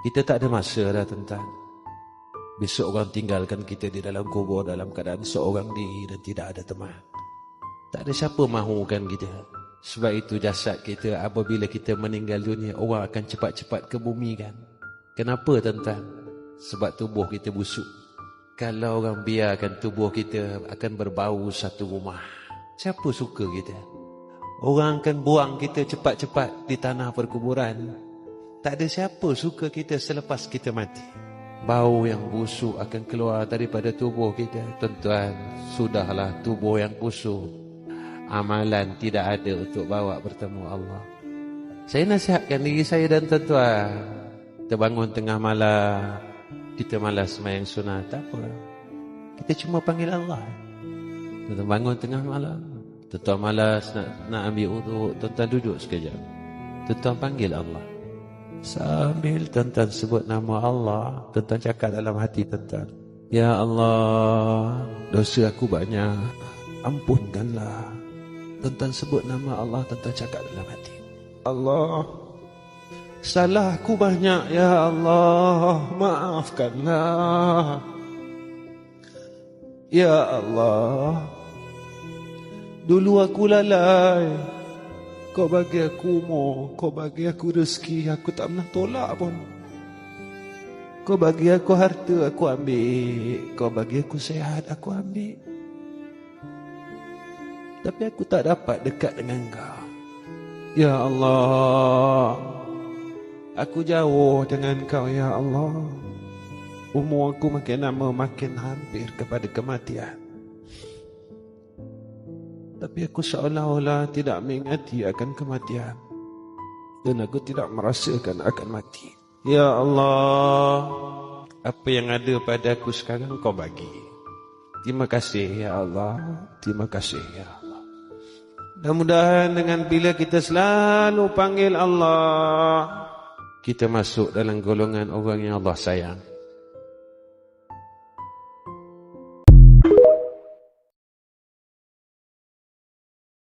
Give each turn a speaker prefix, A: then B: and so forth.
A: Kita tak ada masa dah tuan-tuan. Besok orang tinggalkan kita di dalam kubur dalam keadaan seorang diri dan tidak ada teman. Tak ada siapa mahukan kita. Sebab itu jasad kita apabila kita meninggal dunia, orang akan cepat-cepat ke bumi kan. Kenapa tuan-tuan? Sebab tubuh kita busuk. Kalau orang biarkan tubuh kita akan berbau satu rumah, siapa suka kita? Orang akan buang kita cepat-cepat di tanah perkuburan. Tak ada siapa suka kita selepas kita mati. Bau yang busuk akan keluar daripada tubuh kita. Tuan-tuan, sudahlah tubuh yang busuk. Amalan tidak ada untuk bawa bertemu Allah. Saya nasihatkan diri saya dan tuan-tuan. Kita bangun tengah malam, kita malas sembahyang sunat, tak apa. Kita cuma panggil Allah. Tuan-tuan bangun tengah malam, tuan-tuan malas nak ambil uduk, tuan-tuan duduk sekejap. Tuan-tuan panggil Allah. Sambil tuan-tuan sebut nama Allah, tuan-tuan cakap dalam hati tuan-tuan, ya Allah, dosa aku banyak, ampunkanlah. Tuan-tuan sebut nama Allah, tuan-tuan cakap dalam hati, Allah, salah aku banyak, ya Allah, maafkanlah. Ya Allah, dulu aku lalai, kau bagi aku umur, kau bagi aku rezeki, aku tak pernah tolak pun. Kau bagi aku harta, aku ambil. Kau bagi aku sihat, aku ambil. Tapi aku tak dapat dekat dengan kau. Ya Allah, aku jauh dengan kau, ya Allah. Umur aku makin lama makin hampir kepada kematian. Tapi aku seolah-olah tidak mengingati akan kematian. Dan aku tidak merasakan akan mati. Ya Allah, apa yang ada pada aku sekarang kau bagi. Terima kasih ya Allah. Terima kasih ya Allah. Mudah-mudahan dengan bila kita selalu panggil Allah, kita masuk dalam golongan orang yang Allah sayang.